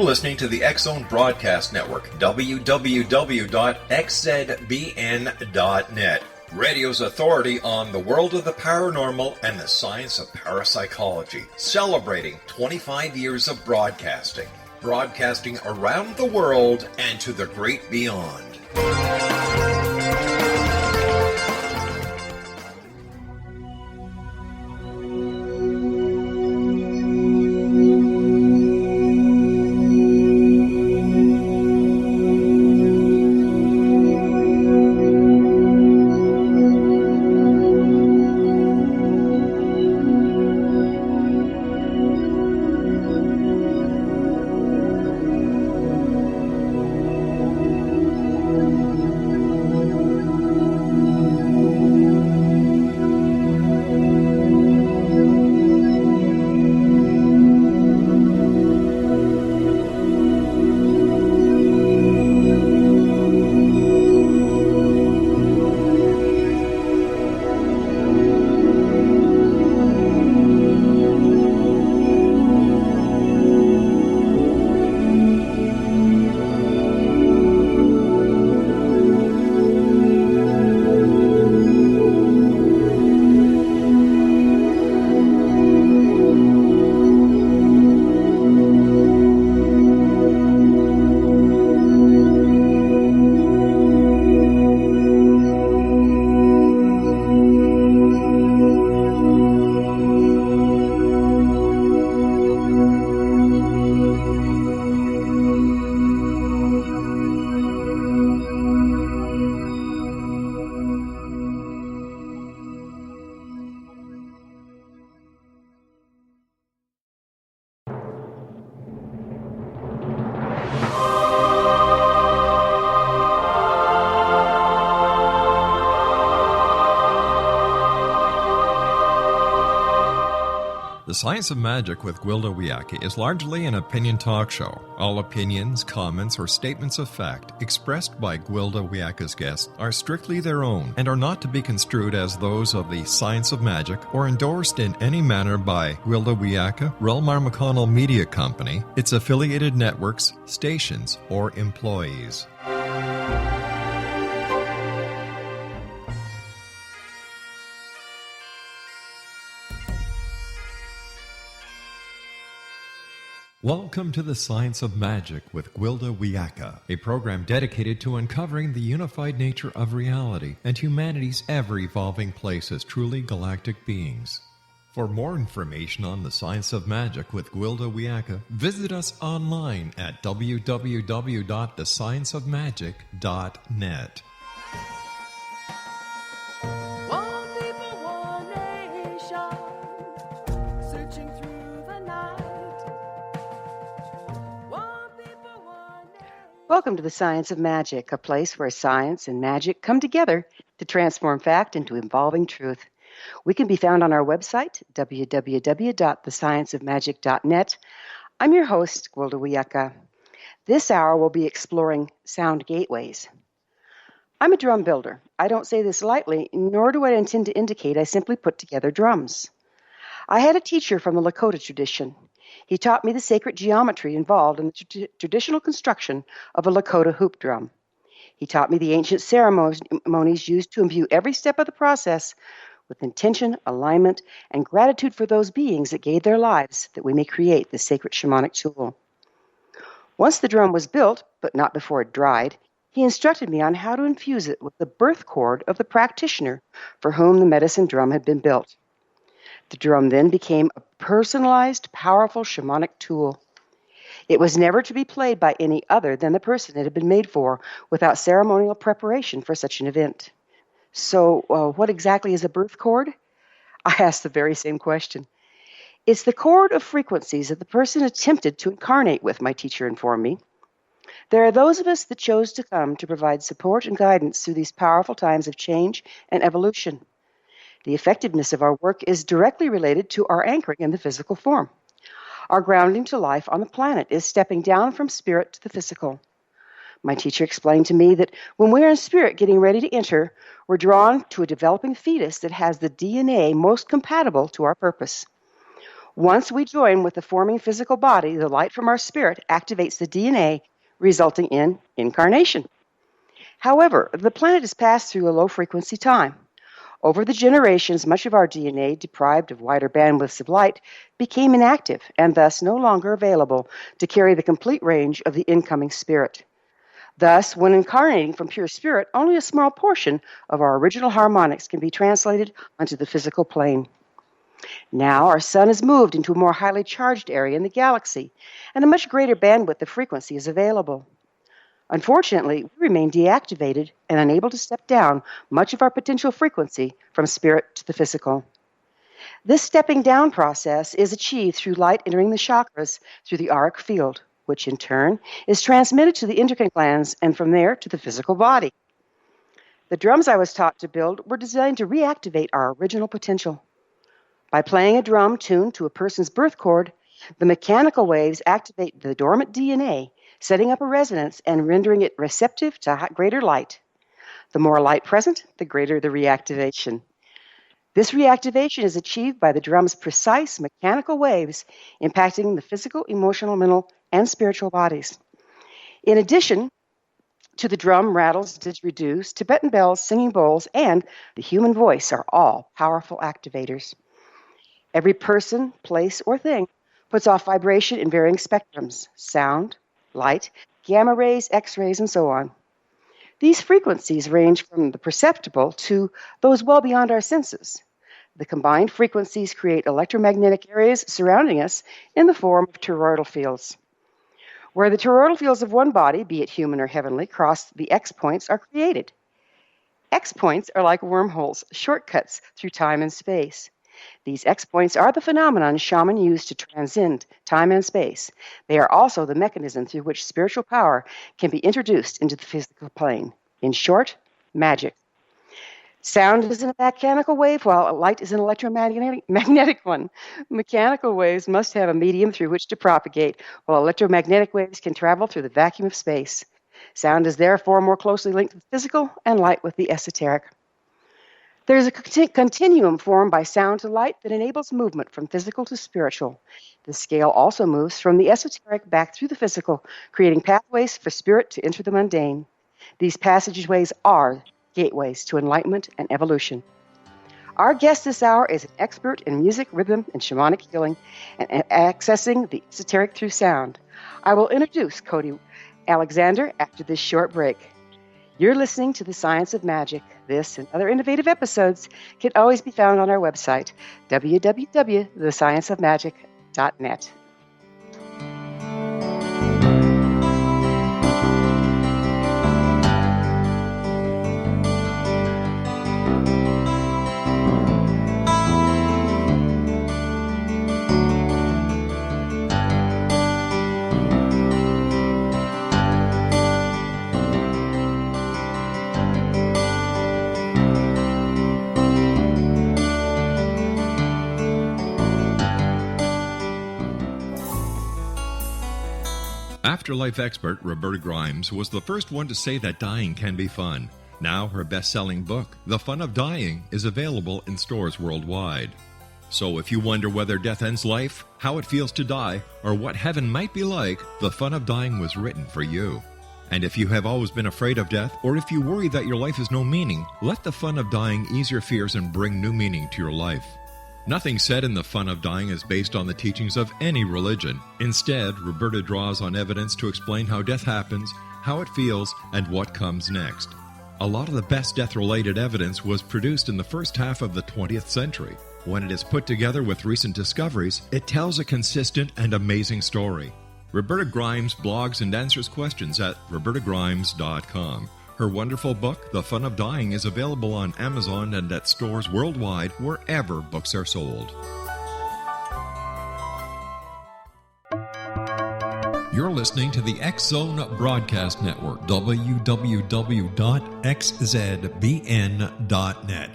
listening to the X-Zone Broadcast Network, www.xzbn.net. Radio's authority on the world of the paranormal and the science of parapsychology, celebrating 25 years of broadcasting around the world and to the great beyond. The Science of Magic with Gwilda Wiyaka is largely an opinion talk show. All opinions, comments, or statements of fact expressed by Gwilda Wiyaka's guests are strictly their own and are not to be construed as those of the Science of Magic or endorsed in any manner by Gwilda Wiyaka, Relmar McConnell Media Company, its affiliated networks, stations, or employees. Welcome to the Science of Magic with Gwilda Wiyaka, a program dedicated to uncovering the unified nature of reality and humanity's ever-evolving place as truly galactic beings. For more information on the Science of Magic with Gwilda Wiyaka, visit us online at www.thescienceofmagic.net. Welcome to the Science of Magic, a place where science and magic come together to transform fact into evolving truth. We can be found on our website, www.thescienceofmagic.net. I'm your host, Gwilda Wiyaka. This hour we'll be exploring sound gateways. I'm a drum builder. I don't say this lightly, nor do I intend to indicate I simply put together drums. I had a teacher from the Lakota tradition. He taught me the sacred geometry involved in the traditional construction of a Lakota hoop drum. He taught me the ancient ceremonies used to imbue every step of the process with intention, alignment, and gratitude for those beings that gave their lives that we may create this sacred shamanic tool. Once the drum was built, but not before it dried, he instructed me on how to infuse it with the birth chord of the practitioner for whom the medicine drum had been built. The drum then became a personalized, powerful shamanic tool. It was never to be played by any other than the person it had been made for, without ceremonial preparation for such an event. So, what exactly is a birth chord? I asked the very same question. It's the chord of frequencies that the person attempted to incarnate with, my teacher informed me. There are those of us that chose to come to provide support and guidance through these powerful times of change and evolution. The effectiveness of our work is directly related to our anchoring in the physical form. Our grounding to life on the planet is stepping down from spirit to the physical. My teacher explained to me that when we're in spirit getting ready to enter, we're drawn to a developing fetus that has the DNA most compatible to our purpose. Once we join with the forming physical body, the light from our spirit activates the DNA, resulting in incarnation. However, the planet has passed through a low-frequency time. Over the generations, much of our DNA, deprived of wider bandwidths of light, became inactive and thus no longer available to carry the complete range of the incoming spirit. Thus, when incarnating from pure spirit, only a small portion of our original harmonics can be translated onto the physical plane. Now, our sun has moved into a more highly charged area in the galaxy, and a much greater bandwidth of frequency is available. Unfortunately, we remain deactivated and unable to step down much of our potential frequency from spirit to the physical. This stepping down process is achieved through light entering the chakras through the auric field, which in turn is transmitted to the endocrine glands and from there to the physical body. The drums I was taught to build were designed to reactivate our original potential. By playing a drum tuned to a person's birth chord, the mechanical waves activate the dormant DNA, setting up a resonance and rendering it receptive to greater light. The more light present, the greater the reactivation. This reactivation is achieved by the drum's precise mechanical waves impacting the physical, emotional, mental, and spiritual bodies. In addition to the drum, rattles, didgeridoos, Tibetan bells, singing bowls, and the human voice are all powerful activators. Every person, place, or thing puts off vibration in varying spectrums: sound, light, gamma rays, X-rays, and so on. These frequencies range from the perceptible to those well beyond our senses. The combined frequencies create electromagnetic areas surrounding us in the form of toroidal fields. Where the toroidal fields of one body, be it human or heavenly, cross, the X points are created. X points are like wormholes, shortcuts through time and space. These X points are the phenomenon shaman use to transcend time and space. They are also the mechanism through which spiritual power can be introduced into the physical plane. In short, magic. Sound is a mechanical wave, while light is an electromagnetic one. Mechanical waves must have a medium through which to propagate, while electromagnetic waves can travel through the vacuum of space. Sound is therefore more closely linked with physical and light with the esoteric. There is a continuum formed by sound to light that enables movement from physical to spiritual. The scale also moves from the esoteric back through the physical, creating pathways for spirit to enter the mundane. These passageways are gateways to enlightenment and evolution. Our guest this hour is an expert in music, rhythm, and shamanic healing, and accessing the esoteric through sound. I will introduce Cody Alexander after this short break. You're listening to The Science of Magic. This and other innovative episodes can always be found on our website, www.thescienceofmagic.net. Afterlife expert Roberta Grimes was the first one to say that dying can be fun. Now her best-selling book, The Fun of Dying, is available in stores worldwide. So if you wonder whether death ends life, how it feels to die, or what heaven might be like, The Fun of Dying was written for you. And if you have always been afraid of death, or if you worry that your life has no meaning, let The Fun of Dying ease your fears and bring new meaning to your life. Nothing said in The Fun of Dying is based on the teachings of any religion. Instead, Roberta draws on evidence to explain how death happens, how it feels, and what comes next. A lot of the best death-related evidence was produced in the first half of the 20th century. When it is put together with recent discoveries, it tells a consistent and amazing story. Roberta Grimes blogs and answers questions at robertagrimes.com. Her wonderful book, The Fun of Dying, is available on Amazon and at stores worldwide wherever books are sold. You're listening to the X Zone Broadcast Network, www.xzbn.net.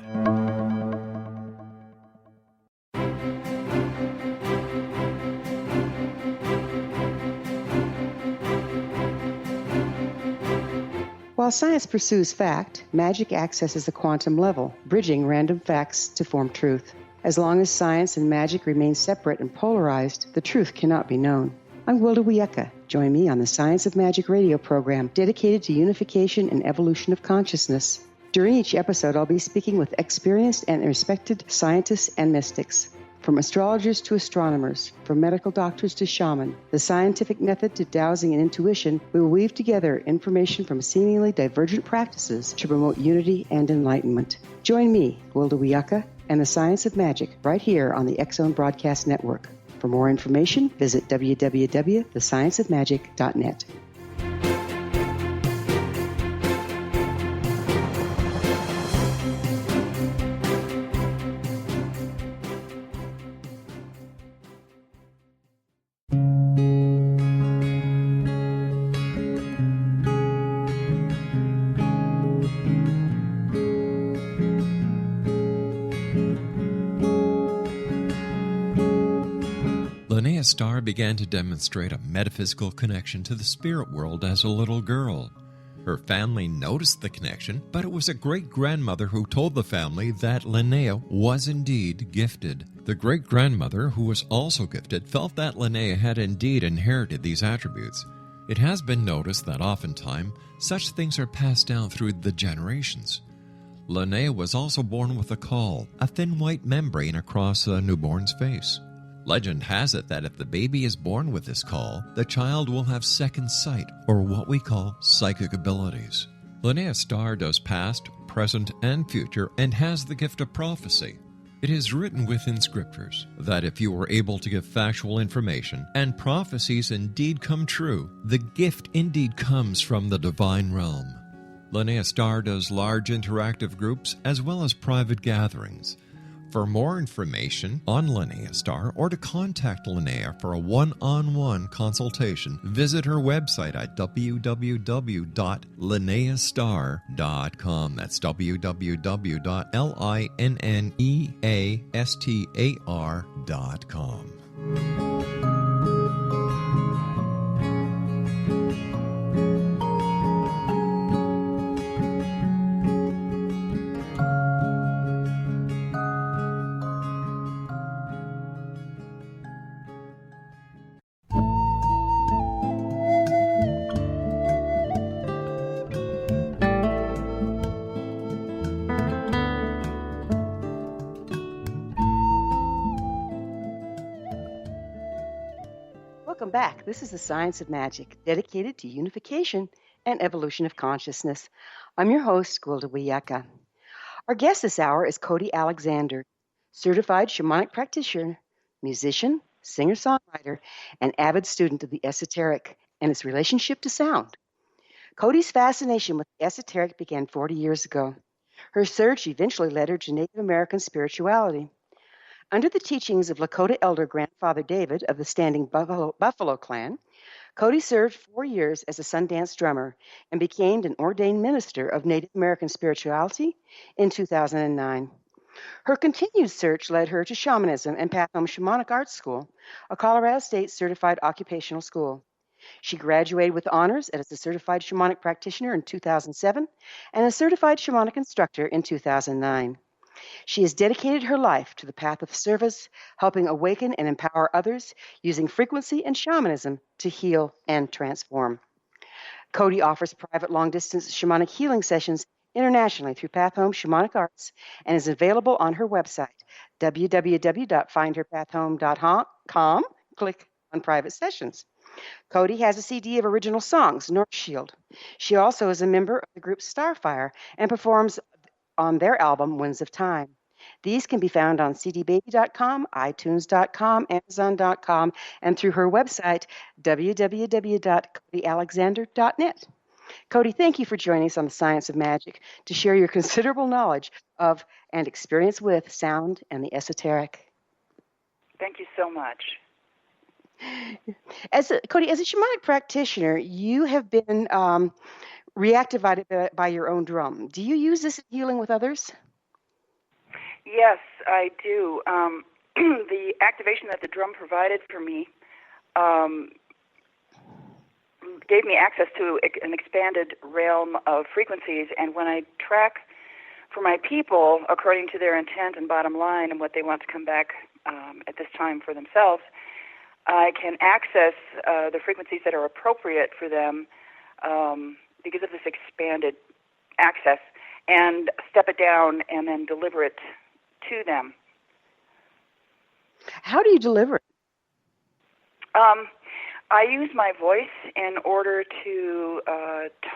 While science pursues fact, magic accesses the quantum level, bridging random facts to form truth. As long as science and magic remain separate and polarized, the truth cannot be known. I'm Gwilda Wiyaka. Join me on the Science of Magic radio program dedicated to unification and evolution of consciousness. During each episode, I'll be speaking with experienced and respected scientists and mystics. From astrologers to astronomers, from medical doctors to shaman, the scientific method to dowsing and intuition, we will weave together information from seemingly divergent practices to promote unity and enlightenment. Join me, Gwilda Wiyaka, and the Science of Magic right here on the X Zone Broadcast Network. For more information, visit www.thescienceofmagic.net. Linnea Starr began to demonstrate a metaphysical connection to the spirit world as a little girl. Her family noticed the connection, but it was a great-grandmother who told the family that Linnea was indeed gifted. The great-grandmother, who was also gifted, felt that Linnea had indeed inherited these attributes. It has been noticed that oftentimes such things are passed down through the generations. Linnea was also born with a caul, a thin white membrane across a newborn's face. Legend has it that if the baby is born with this caul, the child will have second sight, or what we call psychic abilities. Linnea Starr does past, present, and future, and has the gift of prophecy. It is written within scriptures that if you are able to give factual information, and prophecies indeed come true, the gift indeed comes from the divine realm. Linnea Starr does large interactive groups as well as private gatherings. For more information on Linnea Starr or to contact Linnea for a one-on-one consultation, visit her website at www.linneastar.com. That's www.linneastar.com. Welcome back. This is the Science of Magic, dedicated to unification and evolution of consciousness. I'm your host, Gwilda Wiyaka. Our guest this hour is Cody Alexander, certified shamanic practitioner, musician, singer-songwriter, and avid student of the esoteric and its relationship to sound. Cody's fascination with the esoteric began 40 years ago. Her search eventually led her to Native American spirituality. Under the teachings of Lakota elder Grandfather David of the Standing Buffalo Clan, Cody served 4 years as a Sundance drummer and became an ordained minister of Native American spirituality in 2009. Her continued search led her to shamanism and Path Home Shamanic Arts School, a Colorado State certified occupational school. She graduated with honors as a certified shamanic practitioner in 2007 and a certified shamanic instructor in 2009. She has dedicated her life to the path of service, helping awaken and empower others using frequency and shamanism to heal and transform. Cody offers private long-distance shamanic healing sessions internationally through Path Home Shamanic Arts and is available on her website, www.findherpathhome.com. Click on private sessions. Cody has a CD of original songs, North Shield. She also is a member of the group Starfire and performs on their album, Winds of Time. These can be found on cdbaby.com, itunes.com, amazon.com, and through her website, www.codyalexander.net. Cody, thank you for joining us on the Science of Magic to share your considerable knowledge of and experience with sound and the esoteric. Thank you so much. Cody, as a shamanic practitioner, you have been reactivated by your own drum. Do you use this in healing with others? Yes, I do. The activation that the drum provided for me gave me access to an expanded realm of frequencies, and when I track for my people, according to their intent and bottom line and what they want to come back at this time for themselves, I can access the frequencies that are appropriate for them because of this expanded access, and step it down and then deliver it to them. How do you deliver it? I use my voice in order to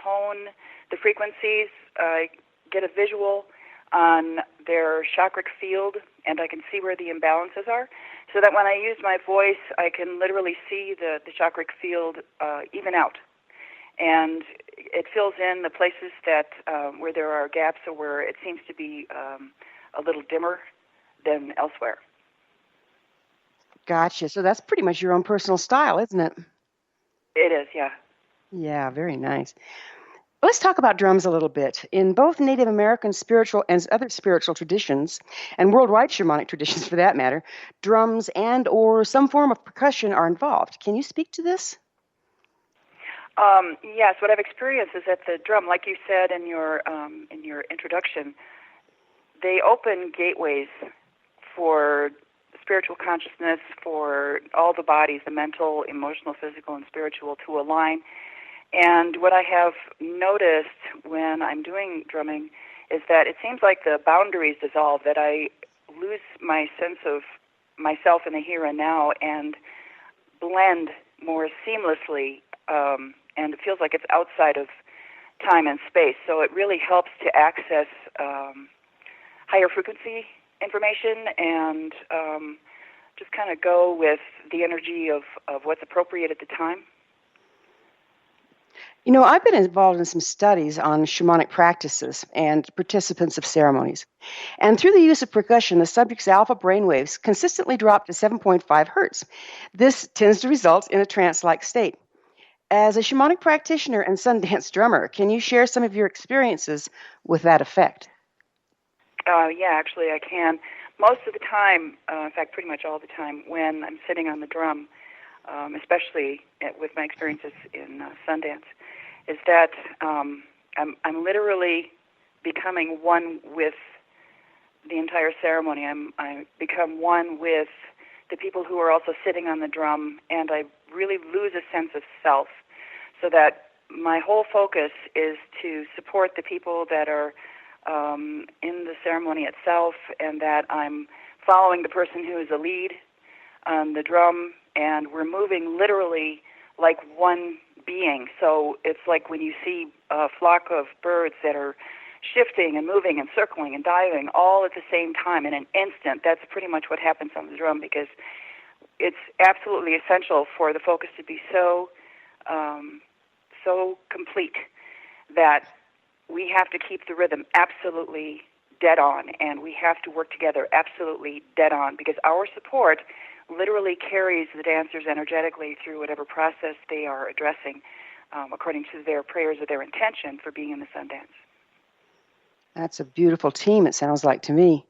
tone the frequencies. I get a visual on their chakric field, and I can see where the imbalances are, so that when I use my voice, I can literally see the chakric field even out. And it fills in the places that where there are gaps or where it seems to be a little dimmer than elsewhere. Gotcha. So that's pretty much your own personal style, isn't it? It is, yeah. Yeah, very nice. Let's talk about drums a little bit. In both Native American spiritual and other spiritual traditions, and worldwide shamanic traditions for that matter, drums and or some form of percussion are involved. Can you speak to this? Yes, what I've experienced is that the drum, like you said in your introduction, they open gateways for spiritual consciousness, for all the bodies, the mental, emotional, physical, and spiritual, to align. And what I have noticed when I'm doing drumming is that it seems like the boundaries dissolve, that I lose my sense of myself in the here and now and blend more seamlessly, and it feels like it's outside of time and space. So it really helps to access higher frequency information and just kind of go with the energy of what's appropriate at the time. You know, I've been involved in some studies on shamanic practices and participants of ceremonies. And through the use of percussion, the subject's alpha brainwaves consistently drop to 7.5 hertz. This tends to result in a trance-like state. As a shamanic practitioner and Sundance drummer, can you share some of your experiences with that effect? Yeah, actually I can. Most of the time, in fact, pretty much all the time, when I'm sitting on the drum, especially with my experiences in Sundance, is that I'm literally becoming one with the entire ceremony. I become one with the people who are also sitting on the drum, and I really lose a sense of self, so that my whole focus is to support the people that are in the ceremony itself, and that I'm following the person who is a lead on the drum, and we're moving literally like one being. So it's like when you see a flock of birds that are shifting and moving and circling and diving all at the same time in an instant. That's pretty much what happens on the drum, because it's absolutely essential for the focus to be so complete that we have to keep the rhythm absolutely dead on, and we have to work together absolutely dead on, because our support literally carries the dancers energetically through whatever process they are addressing, according to their prayers or their intention for being in the Sundance. That's a beautiful team, it sounds like to me.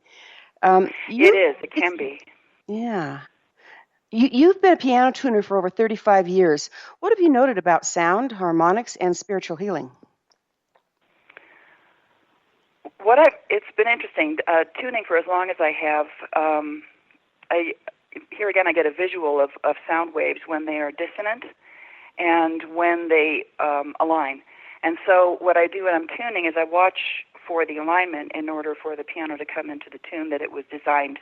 It can be. Yeah. You've been a piano tuner for over 35 years. What have you noted about sound, harmonics, and spiritual healing? It's been interesting tuning for as long as I have. Here again, I get a visual of sound waves when they are dissonant and when they align. And so what I do when I'm tuning is I watch for the alignment in order for the piano to come into the tune that it was designed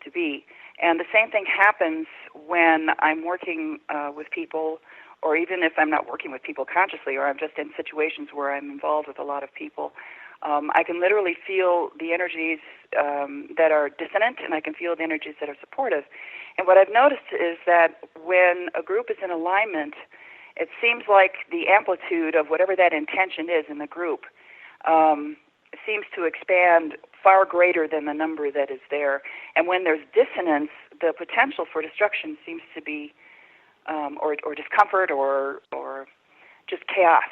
to be. And the same thing happens when I'm working with people, or even if I'm not working with people consciously, or I'm just in situations where I'm involved with a lot of people. I can literally feel the energies that are dissonant, and I can feel the energies that are supportive. And what I've noticed is that when a group is in alignment, it seems like the amplitude of whatever that intention is in the group seems to expand far greater than the number that is there. And when there's dissonance, the potential for destruction seems to be, or discomfort, or just chaos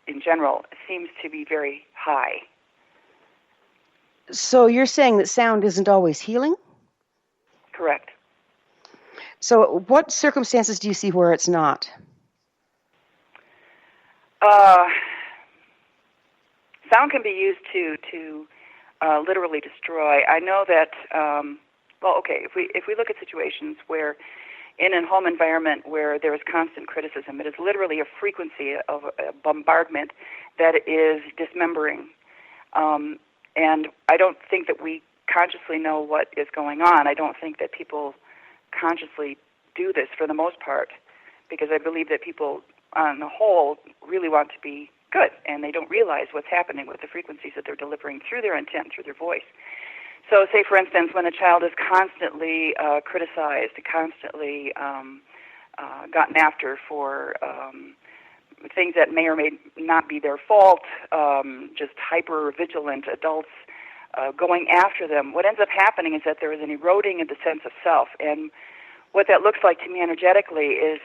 in general, seems to be very high. So you're saying that sound isn't always healing? Correct. So what circumstances do you see where it's not? Sound can be used to literally destroy. I know that. If we look at situations where in a home environment where there is constant criticism, it is literally a frequency of a bombardment that is dismembering. And I don't think that we consciously know what is going on. I don't think that people consciously do this for the most part, because I believe that people on the whole really want to be good, and they don't realize what's happening with the frequencies that they're delivering through their intent, through their voice. So say, for instance, when a child is constantly criticized, constantly gotten after for things that may or may not be their fault, just hyper-vigilant adults going after them, what ends up happening is that there is an eroding of the sense of self. And what that looks like to me energetically is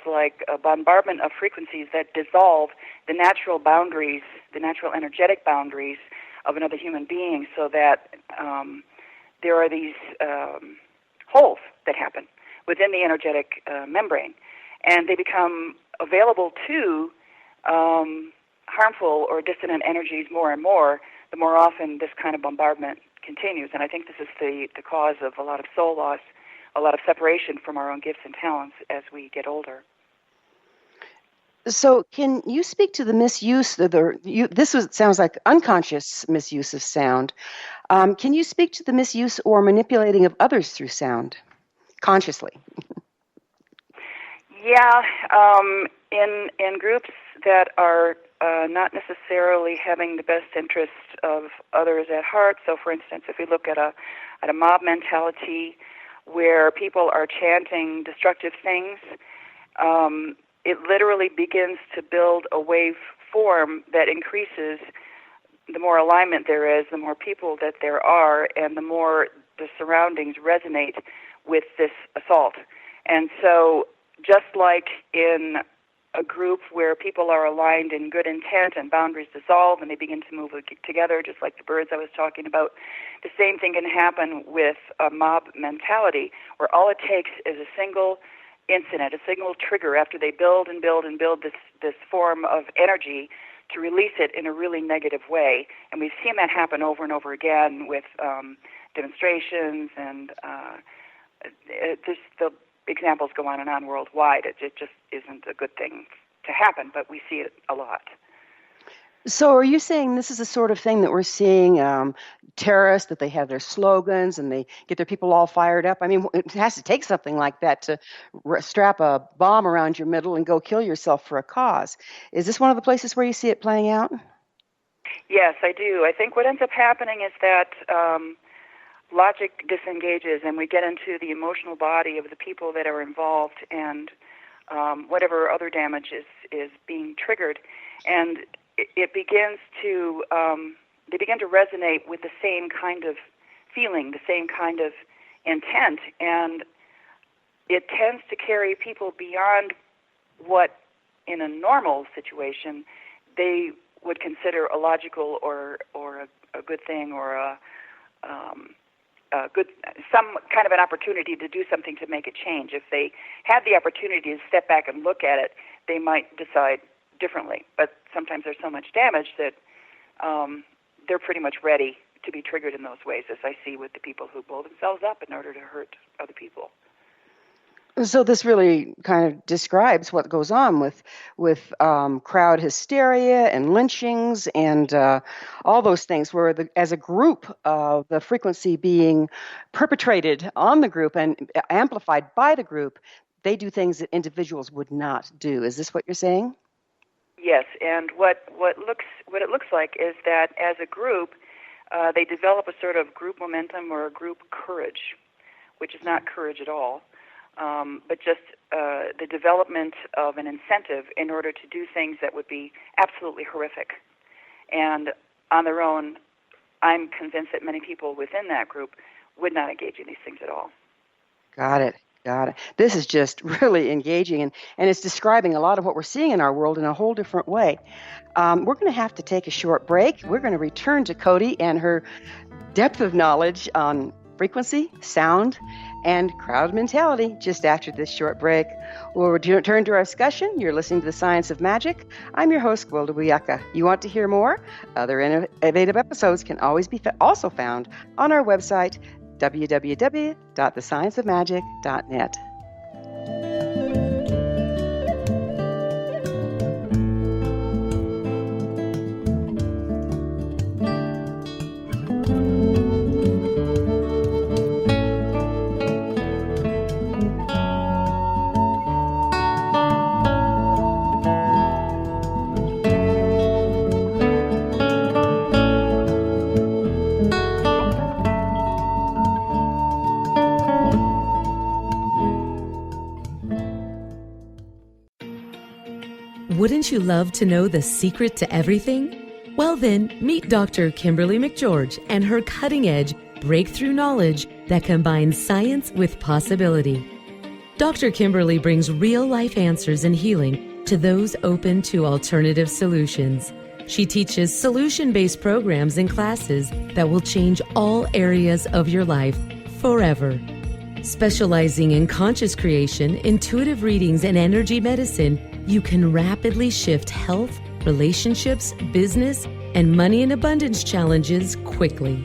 like a bombardment of frequencies that dissolve the natural boundaries, the natural energetic boundaries of another human being, so that there are these holes that happen within the energetic membrane, and they become available to harmful or dissonant energies more and more, the more often this kind of bombardment continues. And I think this is the cause of a lot of soul loss, a lot of separation from our own gifts and talents as we get older. So, can you speak to the misuse? Sounds like unconscious misuse of sound. Can you speak to the misuse or manipulating of others through sound, consciously? Yeah, in groups that are not necessarily having the best interests of others at heart. So, for instance, if we look at a mob mentality where people are chanting destructive things, it literally begins to build a wave form that increases. The more alignment there is, the more people that there are, and the more the surroundings resonate with this assault. And so, just like in a group where people are aligned in good intent and boundaries dissolve and they begin to move together, just like the birds I was talking about, the same thing can happen with a mob mentality, where all it takes is a single incident, a single trigger after they build and build and build this form of energy to release it in a really negative way. And we've seen that happen over and over again with demonstrations, and the examples go on and on worldwide. It just isn't a good thing to happen, but we see it a lot. So are you saying this is the sort of thing that we're seeing terrorists, that they have their slogans and they get their people all fired up? I mean, it has to take something like that to strap a bomb around your middle and go kill yourself for a cause. Is this one of the places where you see it playing out? Yes, I do. I think what ends up happening is that logic disengages and we get into the emotional body of the people that are involved, and whatever other damage is being triggered. And it begins to, they begin to resonate with the same kind of feeling, the same kind of intent, and it tends to carry people beyond what, in a normal situation, they would consider a logical or a good thing, or a good, some kind of an opportunity to do something to make a change. If they had the opportunity to step back and look at it, they might decide differently. But sometimes there's so much damage that they're pretty much ready to be triggered in those ways, as I see with the people who blow themselves up in order to hurt other people. So this really kind of describes what goes on with crowd hysteria and lynchings and all those things, where as a group, the frequency being perpetrated on the group and amplified by the group, they do things that individuals would not do. Is this what you're saying? Yes, and what it looks like is that as a group, they develop a sort of group momentum or a group courage, which is not courage at all. But just the development of an incentive in order to do things that would be absolutely horrific. And on their own, I'm convinced that many people within that group would not engage in these things at all. Got it. This is just really engaging, and it's describing a lot of what we're seeing in our world in a whole different way. We're going to have to take a short break. We're going to return to Cody and her depth of knowledge on frequency, sound, and crowd mentality just after this short break. We'll return to our discussion. You're listening to The Science of Magic. I'm your host, Gwilda Wiyaka. You want to hear more? Other innovative episodes can always be also found on our website, www.thescienceofmagic.net. Wouldn't you love to know the secret to everything? Well then, meet Dr. Kimberly McGeorge and her cutting-edge breakthrough knowledge that combines science with possibility. Dr. Kimberly brings real-life answers and healing to those open to alternative solutions. She teaches solution-based programs and classes that will change all areas of your life forever. Specializing in conscious creation, intuitive readings, and energy medicine, you can rapidly shift health, relationships, business, and money and abundance challenges quickly.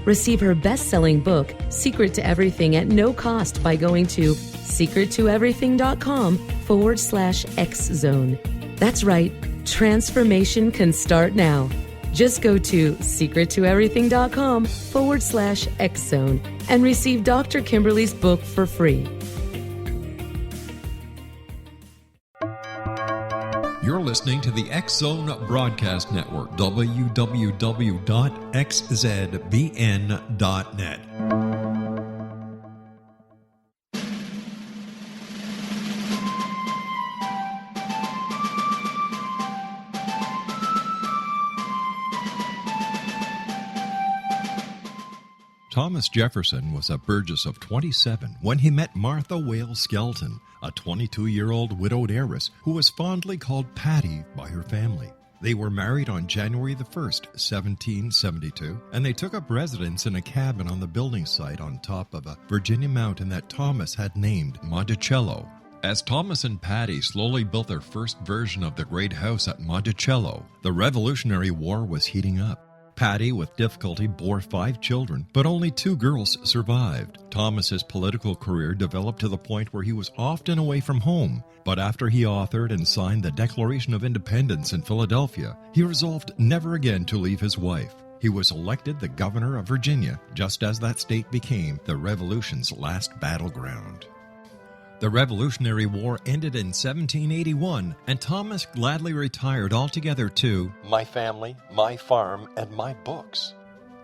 Receive her best-selling book, Secret to Everything, at no cost by going to secrettoeverything.com/X-Zone. That's right, transformation can start now. Just go to secrettoeverything.com/X-Zone and receive Dr. Kimberly's book for free. You're listening to the X-Zone Broadcast Network, www.xzbn.net. Thomas Jefferson was a Burgess of 27 when he met Martha Wales Skelton, a 22-year-old widowed heiress who was fondly called Patty by her family. They were married on January the 1st, 1772, and they took up residence in a cabin on the building site on top of a Virginia mountain that Thomas had named Monticello. As Thomas and Patty slowly built their first version of the great house at Monticello, the Revolutionary War was heating up. Patty, with difficulty, bore 5 children, but only 2 girls survived. Thomas's political career developed to the point where he was often away from home, but after he authored and signed the Declaration of Independence in Philadelphia, he resolved never again to leave his wife. He was elected the governor of Virginia, just as that state became the Revolution's last battleground. The Revolutionary War ended in 1781, and Thomas gladly retired altogether to my family, my farm, and my books.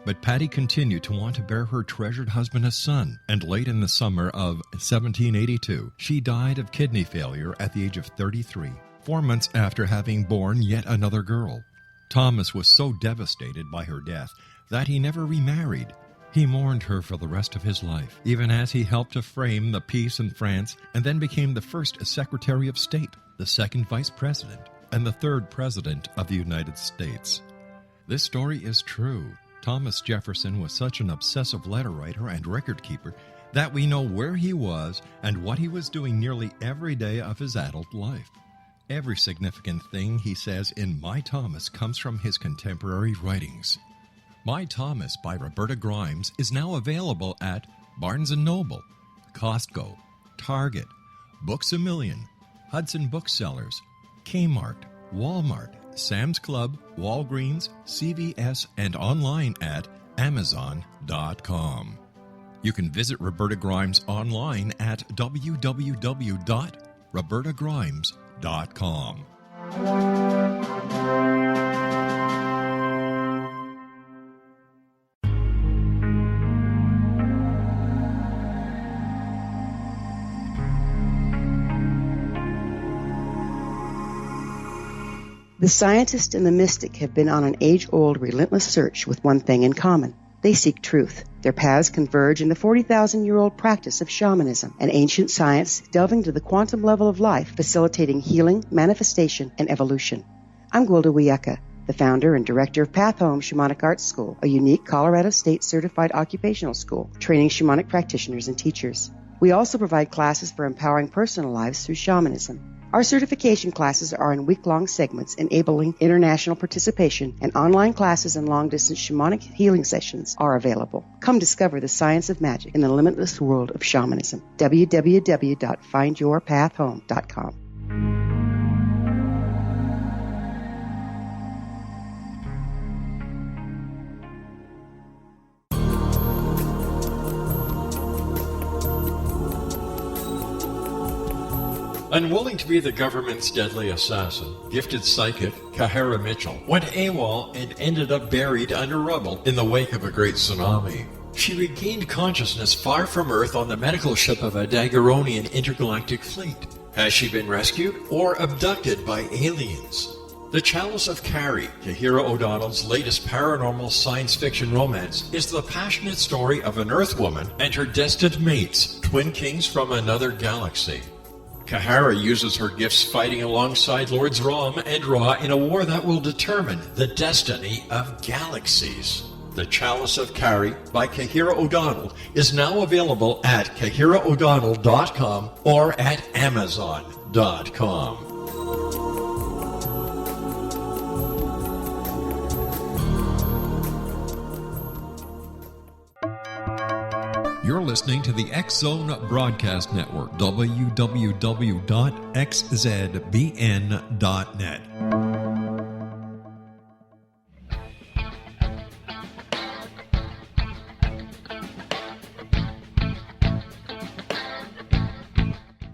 But Patty continued to want to bear her treasured husband a son, and late in the summer of 1782, she died of kidney failure at the age of 33, 4 months after having borne yet another girl. Thomas was so devastated by her death that he never remarried. He mourned her for the rest of his life, even as he helped to frame the peace in France and then became the first Secretary of State, the second Vice President, and the third President of the United States. This story is true. Thomas Jefferson was such an obsessive letter writer and record keeper that we know where he was and what he was doing nearly every day of his adult life. Every significant thing he says in My Thomas comes from his contemporary writings. My Thomas by Roberta Grimes is now available at Barnes & Noble, Costco, Target, Books A Million, Hudson Booksellers, Kmart, Walmart, Sam's Club, Walgreens, CVS, and online at Amazon.com. You can visit Roberta Grimes online at www.robertagrimes.com. The scientist and the mystic have been on an age-old, relentless search with one thing in common. They seek truth. Their paths converge in the 40,000-year-old practice of shamanism, an ancient science delving to the quantum level of life, facilitating healing, manifestation, and evolution. I'm Gwilda Wiyaka. the founder and director of Path Home Shamanic Arts School, a unique Colorado State certified occupational school training shamanic practitioners and teachers. We also provide classes for empowering personal lives through shamanism. Our certification classes are in week-long segments enabling international participation, and online classes and long-distance shamanic healing sessions are available. Come discover the science of magic in the limitless world of shamanism. www.findyourpathhome.com. Unwilling to be the government's deadly assassin, gifted psychic Kahara Mitchell went AWOL and ended up buried under rubble in the wake of a great tsunami. She regained consciousness far from Earth on the medical ship of a Daguerrean intergalactic fleet. Has she been rescued or abducted by aliens? The Chalice of Carrie, Kahira O'Donnell's latest paranormal science fiction romance, is the passionate story of an Earth woman and her destined mates, twin kings from another galaxy. Kahara uses her gifts fighting alongside Lords Rom and Ra in a war that will determine the destiny of galaxies. The Chalice of Carrie by Kahira O'Donnell is now available at KahiraO'Donnell.com or at Amazon.com. You're listening to the X-Zone Broadcast Network, www.xzbn.net.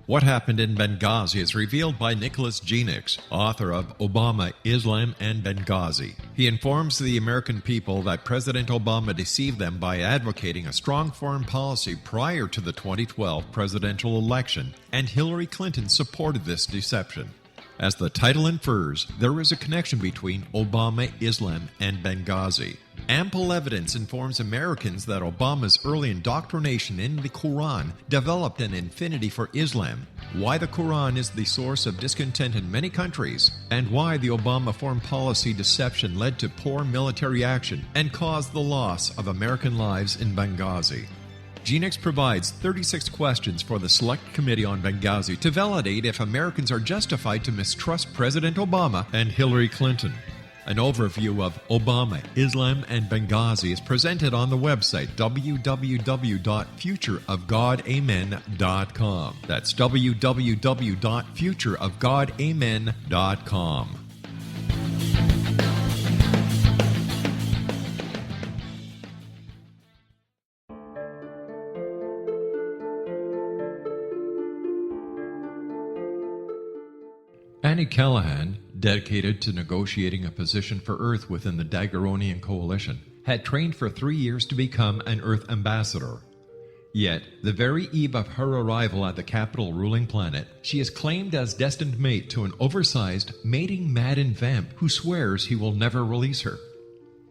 What happened in Benghazi is revealed by Nicholas Genix, author of Obama, Islam, and Benghazi. He informs the American people that President Obama deceived them by advocating a strong foreign policy prior to the 2012 presidential election, and Hillary Clinton supported this deception. As the title infers, there is a connection between Obama, Islam, and Benghazi. Ample evidence informs Americans that Obama's early indoctrination in the Quran developed an affinity for Islam, why the Quran is the source of discontent in many countries, and why the Obama foreign policy deception led to poor military action and caused the loss of American lives in Benghazi. Genix provides 36 questions for the Select Committee on Benghazi to validate if Americans are justified to mistrust President Obama and Hillary Clinton. An overview of Obama, Islam, and Benghazi is presented on the website www.futureofgodamen.com. That's www.futureofgodamen.com. Annie Callahan, dedicated to negotiating a position for Earth within the Daguerrean Coalition, had trained for 3 years to become an Earth ambassador. Yet, the very eve of her arrival at the capital ruling planet, she is claimed as destined mate to an oversized, mating-maddened vamp who swears he will never release her.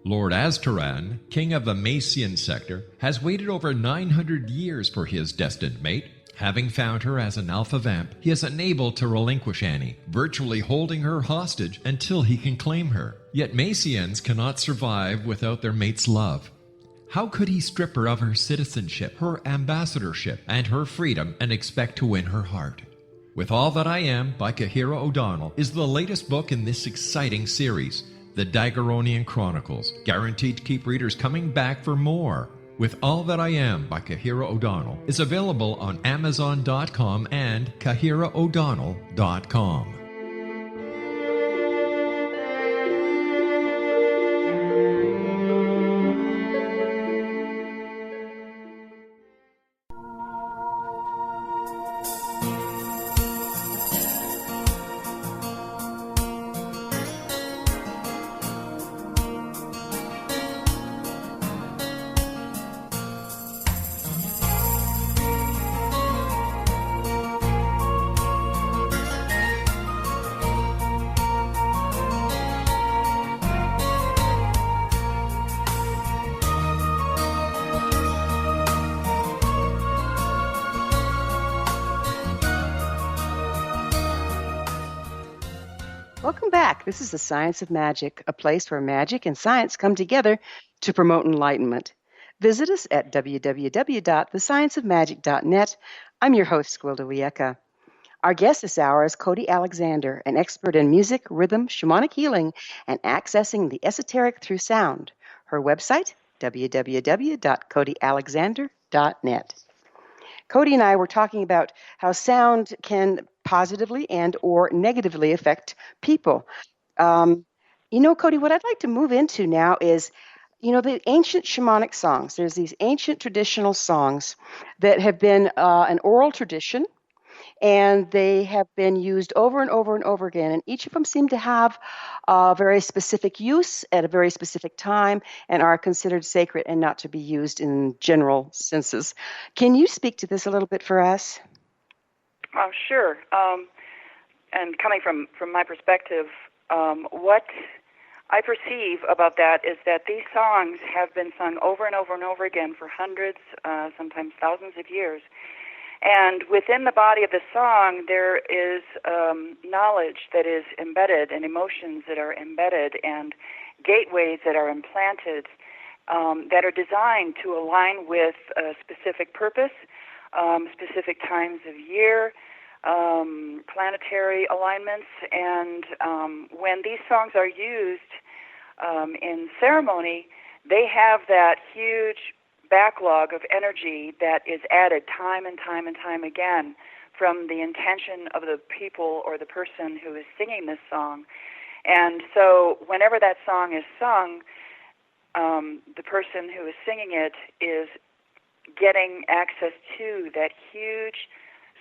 Lord Aztaran, king of the Macian sector, has waited over 900 years for his destined mate. Having found her as an alpha vamp, he is unable to relinquish Annie, virtually holding her hostage until he can claim her. Yet Macians cannot survive without their mate's love. How could he strip her of her citizenship, her ambassadorship, and her freedom and expect to win her heart? With All That I Am by Kahira O'Donnell is the latest book in this exciting series, The Daguerrean Chronicles, guaranteed to keep readers coming back for more. With All That I Am by Kahira O'Donnell is available on Amazon.com and KahiraO'Donnell.com. Welcome back. This is the Science of Magic, a place where magic and science come together to promote enlightenment. Visit us at www.thescienceofmagic.net. I'm your host, Gwilda Wiyaka. Our guest this hour is Cody Alexander, an expert in music, rhythm, shamanic healing, and accessing the esoteric through sound. Her website, www.codyalexander.net. Cody and I were talking about how sound can positively and or negatively affect people. Um, Cody, what I'd like to move into now is, the ancient shamanic songs. There's these ancient traditional songs that have been an oral tradition, and they have been used over and over and over again. And each of them seem to have a very specific use at a very specific time and are considered sacred and not to be used in general senses. Can you speak to this a little bit for us? Sure. And coming from my perspective, what I perceive about that is that these songs have been sung over and over and over again for hundreds, sometimes thousands of years. And within the body of the song, there is knowledge that is embedded and emotions that are embedded and gateways that are implanted that are designed to align with a specific purpose, specific times of year, planetary alignments. And when these songs are used in ceremony, they have that huge backlog of energy that is added time and time and time again from the intention of the people or the person who is singing this song. And so whenever that song is sung, the person who is singing it is getting access to that huge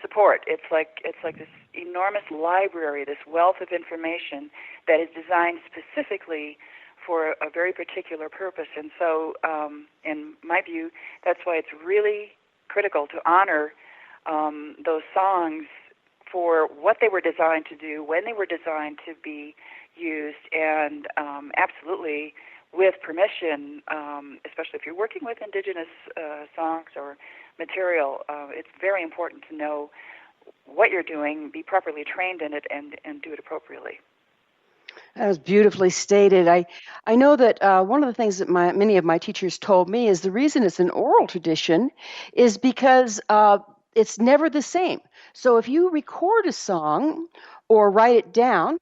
support. It's like this enormous library, this wealth of information that is designed specifically for a very particular purpose. And so, in my view, that's why it's really critical to honor those songs for what they were designed to do, when they were designed to be used, and absolutely with permission, especially if you're working with indigenous songs or material. It's very important to know what you're doing, be properly trained in it, and do it appropriately. That was beautifully stated. I know that one of the things that many of my teachers told me is the reason it's an oral tradition is because it's never the same. So if you record a song or write it down,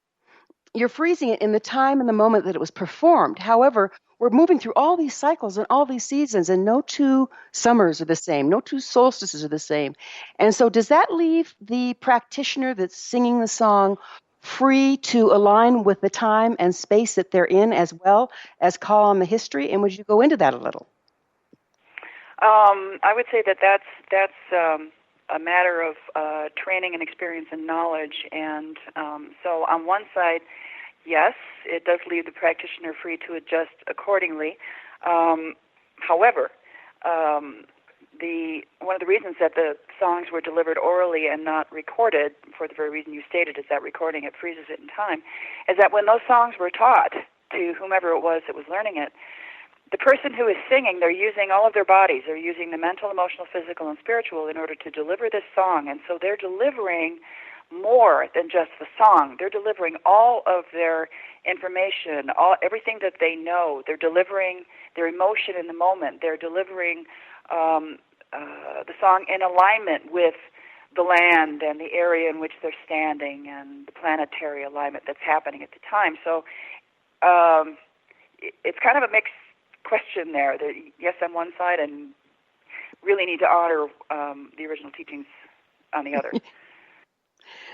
you're freezing it in the time and the moment that it was performed. However, we're moving through all these cycles and all these seasons, and no two summers are the same, no two solstices are the same. And so does that leave the practitioner that's singing the song free to align with the time and space that they're in as well as call on the history? And would you go into that a little? I would say that's a matter of training and experience and knowledge. And so on one side, yes, it does leave the practitioner free to adjust accordingly. However, one of the reasons that the songs were delivered orally and not recorded, for the very reason you stated, is that recording it freezes it in time, is that when those songs were taught to whomever it was that was learning it, the person who is singing, they're using all of their bodies. They're using the mental, emotional, physical, and spiritual in order to deliver this song. And so they're delivering more than just the song. They're delivering all of their information, everything that they know. They're delivering their emotion in the moment. They're delivering the song in alignment with the land and the area in which they're standing and the planetary alignment that's happening at the time. So it's kind of a mixed question there. That yes, on one side, and really need to honor the original teachings on the other.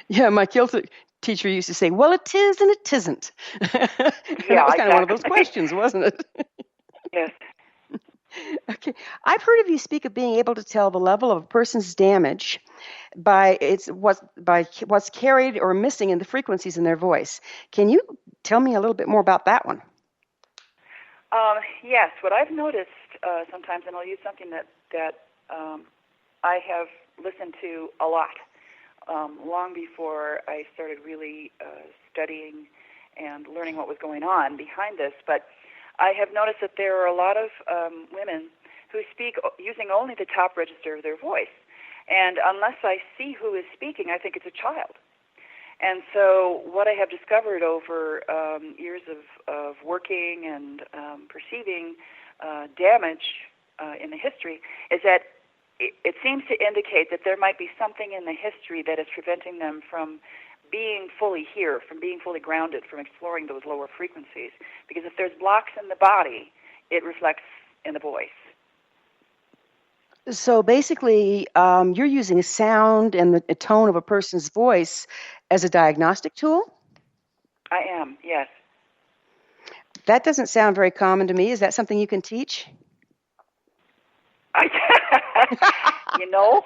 Yeah, my Celtic teacher used to say, well, it is and it isn't. And Yeah, that was kind of one of those questions, wasn't it? Yes. Okay. I've heard of you speak of being able to tell the level of a person's damage by what's carried or missing in the frequencies in their voice. Can you tell me a little bit more about that one? Yes. What I've noticed sometimes, and I'll use something that I have listened to a lot long before I started really studying and learning what was going on behind this, but I have noticed that there are a lot of women who speak using only the top register of their voice. And unless I see who is speaking, I think it's a child. And so what I have discovered over years of working and perceiving damage in the history is that it seems to indicate that there might be something in the history that is preventing them from being fully here, from being fully grounded, from exploring those lower frequencies. Because if there's blocks in the body, it reflects in the voice. So basically, you're using sound and the tone of a person's voice as a diagnostic tool? I am, yes. That doesn't sound very common to me. Is that something you can teach? You know?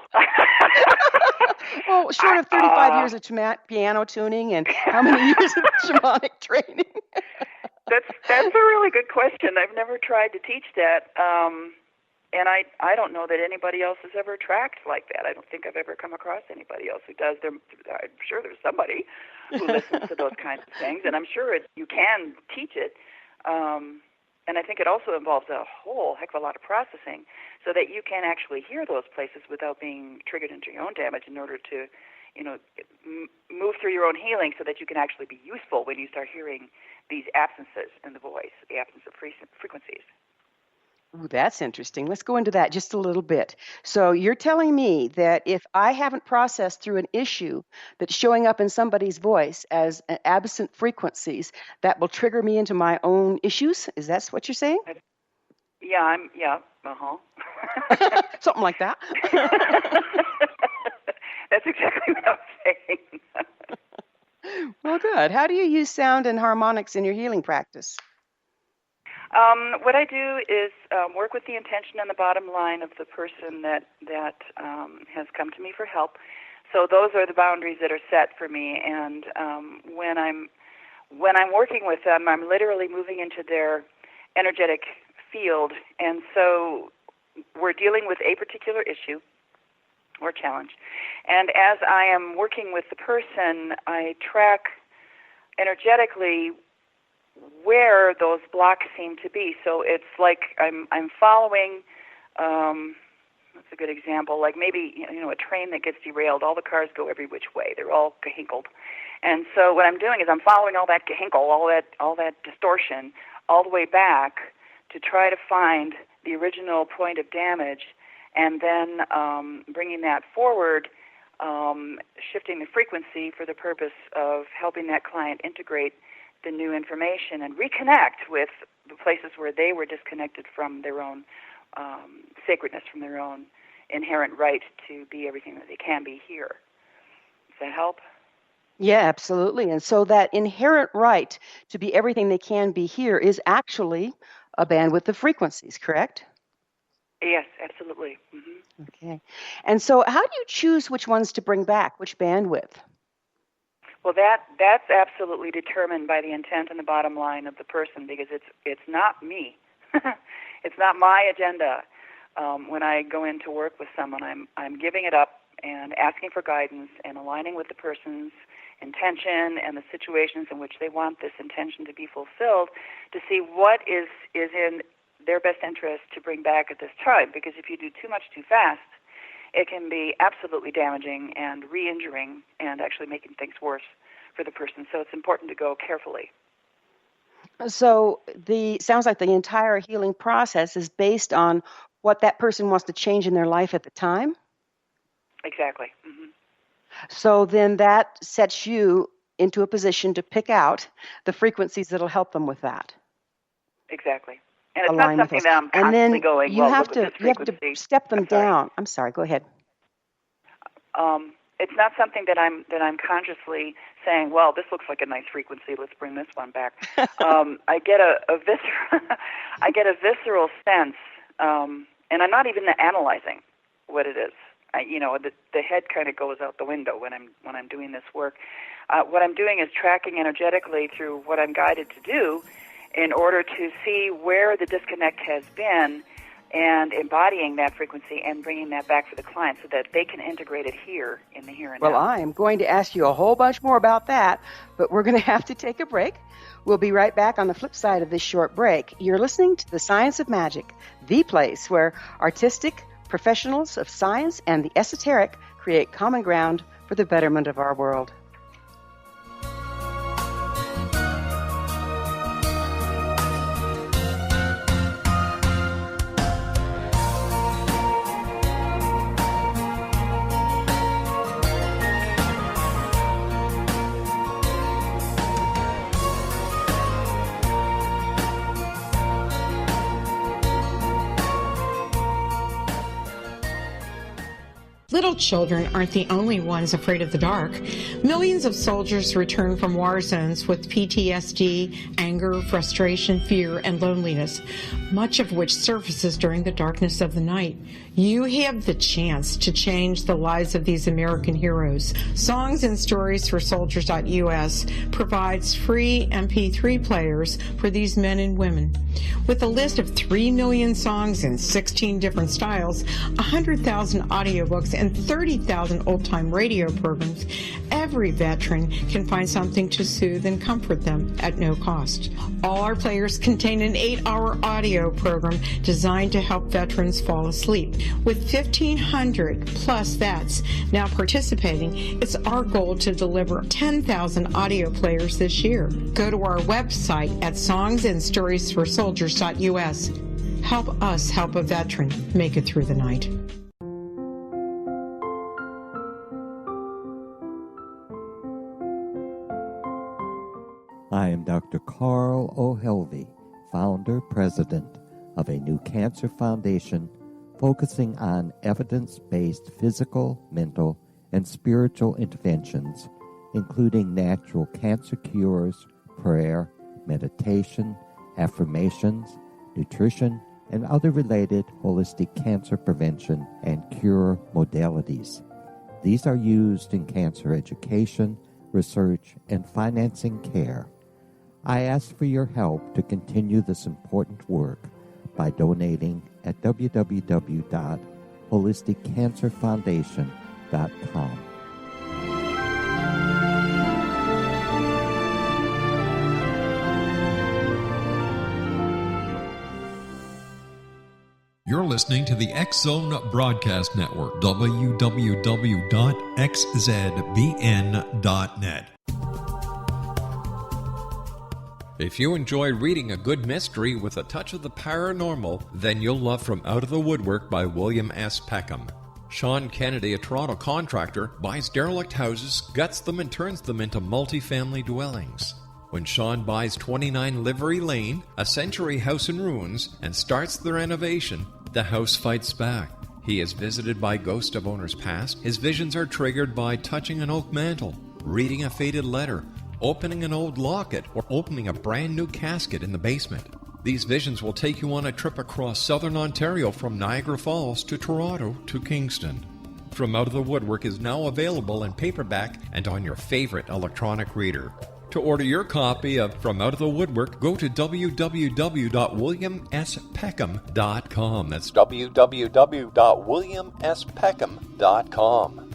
Well, short of 35 years of piano tuning and how many years of shamanic training? That's a really good question. I've never tried to teach that. And I don't know that anybody else has ever tracked like that. I don't think I've ever come across anybody else who does. I'm sure there's somebody who listens to those kinds of things, and I'm sure you can teach it. And I think it also involves a whole heck of a lot of processing so that you can actually hear those places without being triggered into your own damage in order to, move through your own healing so that you can actually be useful when you start hearing these absences in the voice, the absence of frequencies. Ooh, that's interesting. Let's go into that just a little bit. So you're telling me that if I haven't processed through an issue that's showing up in somebody's voice as absent frequencies, that will trigger me into my own issues? Is that what you're saying? Yeah, Something like that. That's exactly what I'm saying. Well, good. How do you use sound and harmonics in your healing practice? What I do is work with the intention and the bottom line of the person that has come to me for help. So those are the boundaries that are set for me. And when I'm working with them, I'm literally moving into their energetic field. And so we're dealing with a particular issue or challenge. And as I am working with the person, I track energetically where those blocks seem to be. So it's like I'm following, that's a good example, like maybe a train that gets derailed, all the cars go every which way. They're all gehinkled. And so what I'm doing is I'm following all that gehinkle, all that distortion, all the way back to try to find the original point of damage, and then bringing that forward, shifting the frequency for the purpose of helping that client integrate the new information and reconnect with the places where they were disconnected from their own sacredness, from their own inherent right to be everything that they can be here. Does that help? Yeah, absolutely. And so that inherent right to be everything they can be here is actually a bandwidth of frequencies, correct? Yes, absolutely. Mm-hmm. Okay. And so how do you choose which ones to bring back, which bandwidth? Well, that's absolutely determined by the intent and the bottom line of the person, because it's not me. It's not my agenda. When I go in to work with someone, I'm giving it up and asking for guidance and aligning with the person's intention and the situations in which they want this intention to be fulfilled to see what is in their best interest to bring back at this time. Because if you do too much too fast, it can be absolutely damaging and re-injuring and actually making things worse for the person. So it's important to go carefully. So sounds like the entire healing process is based on what that person wants to change in their life at the time? Exactly. Mm-hmm. So then that sets you into a position to pick out the frequencies that'll help them with that. Exactly. And it's not something that I'm constantly going, you have to step them down. I'm sorry, go ahead. It's not something that I'm consciously saying, well, this looks like a nice frequency, let's bring this one back. I get a visceral sense, and I'm not even analyzing what it is. The head kind of goes out the window when I'm doing this work. What I'm doing is tracking energetically through what I'm guided to do in order to see where the disconnect has been and embodying that frequency and bringing that back for the client so that they can integrate it here in the here and now. Well, I am going to ask you a whole bunch more about that, but we're going to have to take a break. We'll be right back on the flip side of this short break. You're listening to The Science of Magic, the place where artistic professionals of science and the esoteric create common ground for the betterment of our world. Little children aren't the only ones afraid of the dark. Millions of soldiers return from war zones with PTSD, anger, frustration, fear, and loneliness, much of which surfaces during the darkness of the night. You have the chance to change the lives of these American heroes. Songs and Stories for Soldiers.us provides free MP3 players for these men and women. With a list of 3 million songs in 16 different styles, 100,000 audiobooks, and 30,000 old-time radio programs, every veteran can find something to soothe and comfort them at no cost. All our players contain an 8-hour audio program designed to help veterans fall asleep. With 1,500 plus vets now participating, it's our goal to deliver 10,000 audio players this year. Go to our website at songsandstoriesforsoldiers.us. Help us help a veteran make it through the night. I am Dr. Carl O'Helvey, founder, president of a new cancer foundation focusing on evidence-based physical, mental, and spiritual interventions, including natural cancer cures, prayer, meditation, affirmations, nutrition, and other related holistic cancer prevention and cure modalities. These are used in cancer education, research, and financing care. I ask for your help to continue this important work by donating at www.holisticcancerfoundation.com. You're listening to the X Zone Broadcast Network, www.xzbn.net. If you enjoy reading a good mystery with a touch of the paranormal, then you'll love From Out of the Woodwork by William S. Peckham. Sean Kennedy, a Toronto contractor, buys derelict houses, guts them, and turns them into multi-family dwellings. When Sean buys 29 Livery Lane, a century house in ruins, and starts the renovation, the house fights back. He is visited by ghosts of owners past. His visions are triggered by touching an oak mantle, reading a faded letter, opening an old locket, or opening a brand new casket in the basement. These visions will take you on a trip across southern Ontario from Niagara Falls to Toronto to Kingston. From Out of the Woodwork is now available in paperback and on your favorite electronic reader. To order your copy of From Out of the Woodwork, go to www.williamspeckham.com. That's www.williamspeckham.com.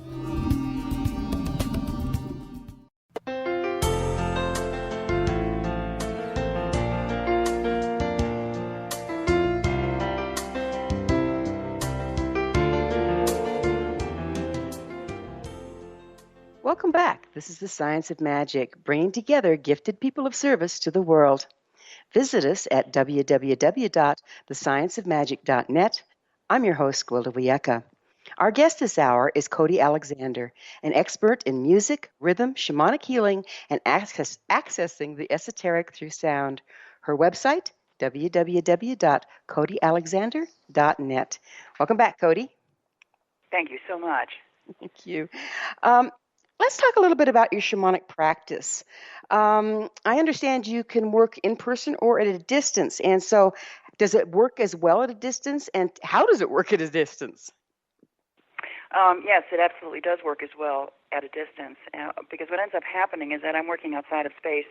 Welcome back. This is the Science of Magic, bringing together gifted people of service to the world. Visit us at www.thescienceofmagic.net. I'm your host, Gwilda Wiyaka. Our guest this hour is Cody Alexander, an expert in music, rhythm, shamanic healing, and accessing the esoteric through sound. Her website, www.codyalexander.net. Welcome back, Cody. Thank you so much. Thank you. Let's talk a little bit about your shamanic practice. I understand you can work in person or at a distance. And so does it work as well at a distance? And how does it work at a distance? Yes, it absolutely does work as well at a distance. Because what ends up happening is that I'm working outside of space,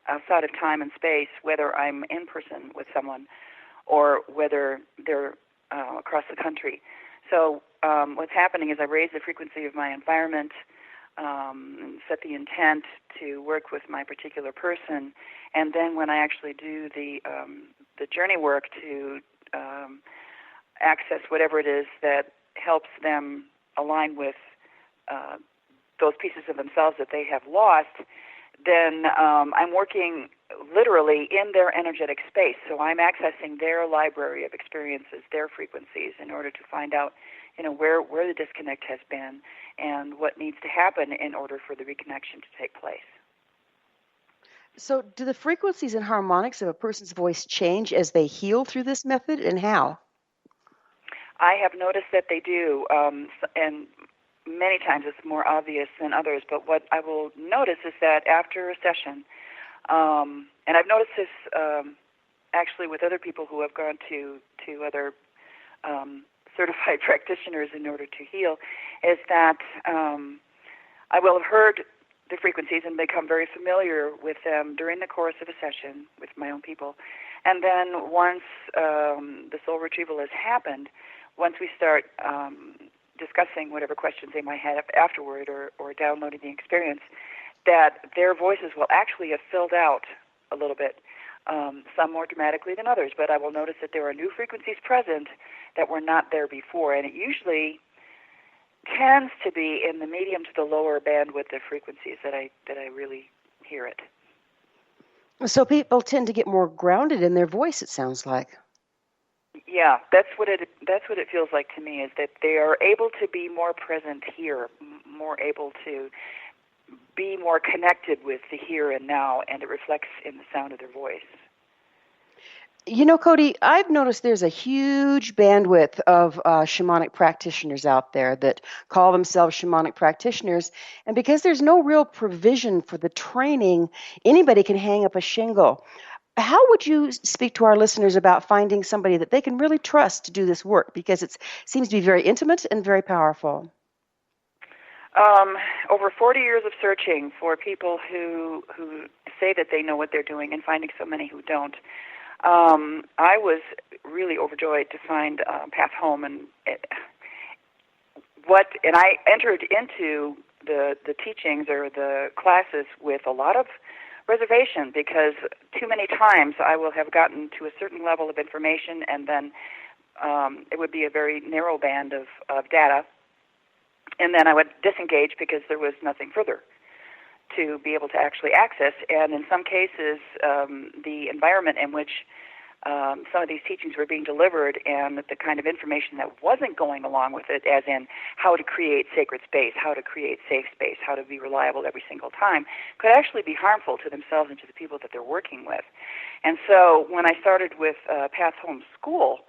outside of time and space, whether I'm in person with someone or whether they're across the country. So what's happening is I raise the frequency of my environment, set the intent to work with my particular person, and then when I actually do the journey work to access whatever it is that helps them align with those pieces of themselves that they have lost, then I'm working literally in their energetic space. So I'm accessing their library of experiences, their frequencies, in order to find out, where the disconnect has been and what needs to happen in order for the reconnection to take place. So do the frequencies and harmonics of a person's voice change as they heal through this method, and how? I have noticed that they do, and many times it's more obvious than others, but what I will notice is that after a session, and I've noticed this actually with other people who have gone to other certified practitioners in order to heal, is that I will have heard the frequencies and become very familiar with them during the course of a session with my own people. And then once the soul retrieval has happened, once we start discussing whatever questions they might have afterward or downloading the experience, that their voices will actually have filled out a little bit, some more dramatically than others. But I will notice that there are new frequencies present that were not there before, and it usually tends to be in the medium to the lower bandwidth of frequencies that I really hear it. So people tend to get more grounded in their voice, it sounds like. Yeah, that's what it feels like to me, is that they are able to be more present here, more able to be more connected with the here and now, and it reflects in the sound of their voice. You know, Cody, I've noticed there's a huge bandwidth of shamanic practitioners out there that call themselves shamanic practitioners, and because there's no real provision for the training, anybody can hang up a shingle. How would you speak to our listeners about finding somebody that they can really trust to do this work? Because it seems to be very intimate and very powerful. Over 40 years of searching for people who say that they know what they're doing and finding so many who don't, I was really overjoyed to find Path Home, and I entered into the teachings or the classes with a lot of reservation, because too many times I will have gotten to a certain level of information, and then it would be a very narrow band of data, and then I would disengage because there was nothing further to be able to actually access. And in some cases, the environment in which some of these teachings were being delivered and the kind of information that wasn't going along with it, as in how to create sacred space, how to create safe space, how to be reliable every single time, could actually be harmful to themselves and to the people that they're working with. And so when I started with Path Home School,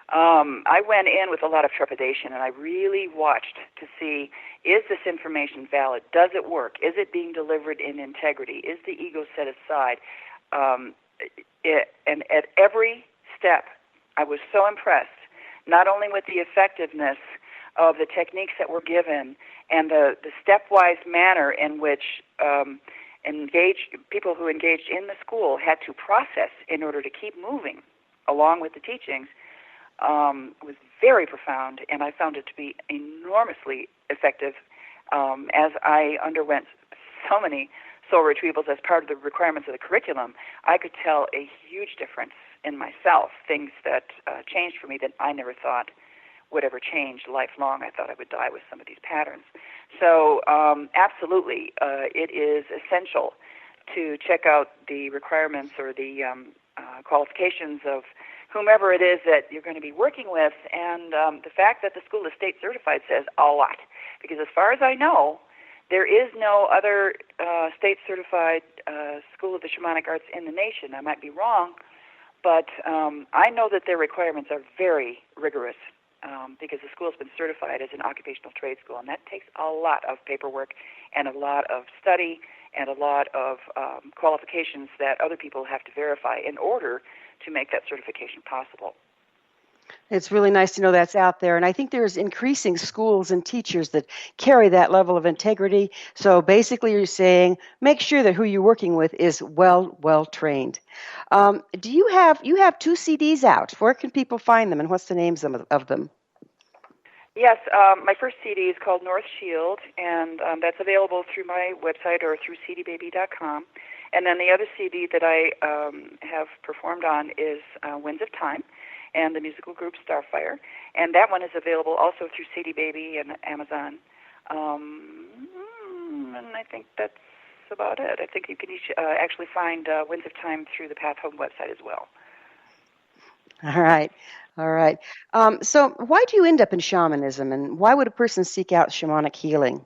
I went in with a lot of trepidation, and I really watched to see, is this information valid? Does it work? Is it being delivered in integrity? Is the ego set aside? And at every step, I was so impressed, not only with the effectiveness of the techniques that were given and the stepwise manner in which people who engaged in the school had to process in order to keep moving along with the teachings, was very profound, and I found it to be enormously effective as I underwent so many soul retrievals as part of the requirements of the curriculum. I could tell a huge difference in myself, things that changed for me that I never thought would ever change lifelong. I thought I would die with some of these patterns. So absolutely, it is essential to check out the requirements or the qualifications of whomever it is that you're going to be working with, and the fact that the school is state certified says a lot, because as far as I know, there is no other state certified school of the shamanic arts in the nation. I might be wrong, but I know that their requirements are very rigorous, because the school has been certified as an occupational trade school, and that takes a lot of paperwork and a lot of study and a lot of qualifications that other people have to verify in order to make that certification possible. It's really nice to know that's out there, and I think there's increasing schools and teachers that carry that level of integrity. So basically you're saying make sure that who you're working with is well trained. Do you have 2 CDs out? Where can people find them, and what's the names of them? Yes, my first CD is called North Shield, and that's available through my website or through cdbaby.com. And then the other CD that I have performed on is Winds of Time, and the musical group Starfire. And that one is available also through CD Baby and Amazon. And I think that's about it. I think you can actually find Winds of Time through the Path Home website as well. All right. So why do you end up in shamanism, and why would a person seek out shamanic healing?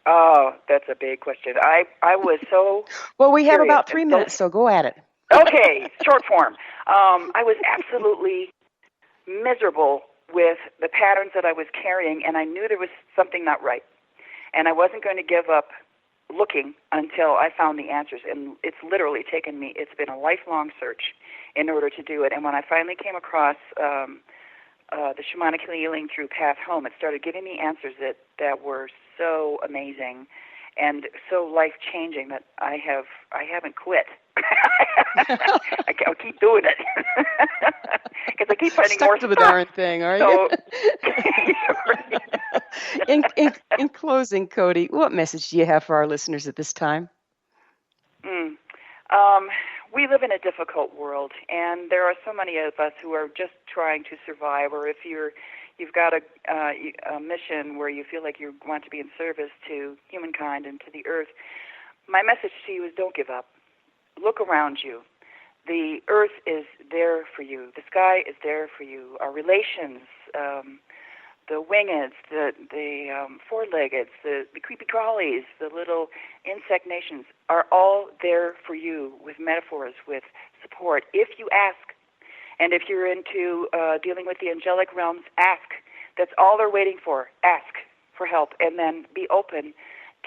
Oh, that's a big question. I was so Well, we have about 3 minutes, so go at it. Okay, short form. I was absolutely miserable with the patterns that I was carrying, and I knew there was something not right. And I wasn't going to give up looking until I found the answers. And it's literally taken me, it's been a lifelong search in order to do it. And when I finally came across the shamanic healing through Path Home, it started giving me answers that were so amazing and so life-changing that I haven't quit. I'll keep doing it because I keep finding Stuck more to the stuff. darn thing, are you? In closing, Cody, what message do you have for our listeners at this time? We live in a difficult world, and there are so many of us who are just trying to survive. Or if you've got a mission where you feel like you want to be in service to humankind and to the earth, my message to you is don't give up. Look around you. The earth is there for you. The sky is there for you. Our relations, the wingeds, the four-leggeds, the creepy crawlies, the little insect nations are all there for you with metaphors, with support, if you ask. And if you're into dealing with the angelic realms, ask. That's all they're waiting for. Ask for help, and then be open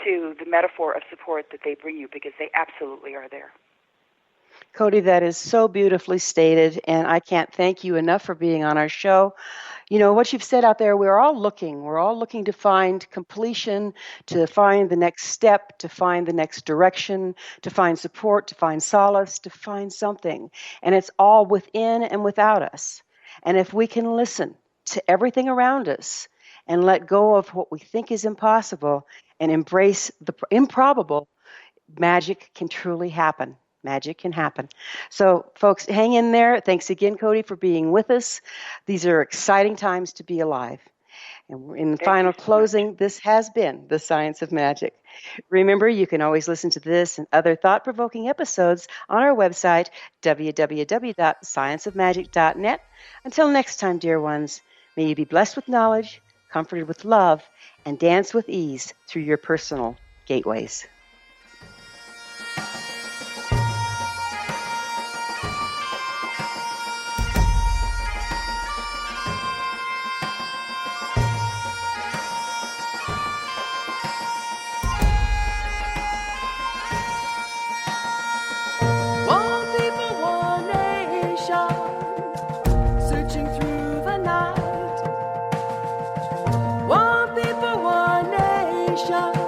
to the metaphor of support that they bring you, because they absolutely are there. Cody, that is so beautifully stated, and I can't thank you enough for being on our show. You know, what you've said out there, we're all looking to find completion, to find the next step, to find the next direction, to find support, to find solace, to find something. And it's all within and without us. And if we can listen to everything around us and let go of what we think is impossible and embrace the improbable, magic can truly happen. Magic can happen. So, folks, hang in there. Thanks again, Cody, for being with us. These are exciting times to be alive. And in the final closing, this has been The Science of Magic. Remember, you can always listen to this and other thought-provoking episodes on our website, www.scienceofmagic.net. Until next time, dear ones, may you be blessed with knowledge, comforted with love, and dance with ease through your personal gateways. One people, one nation, searching through the night. One people, one nation.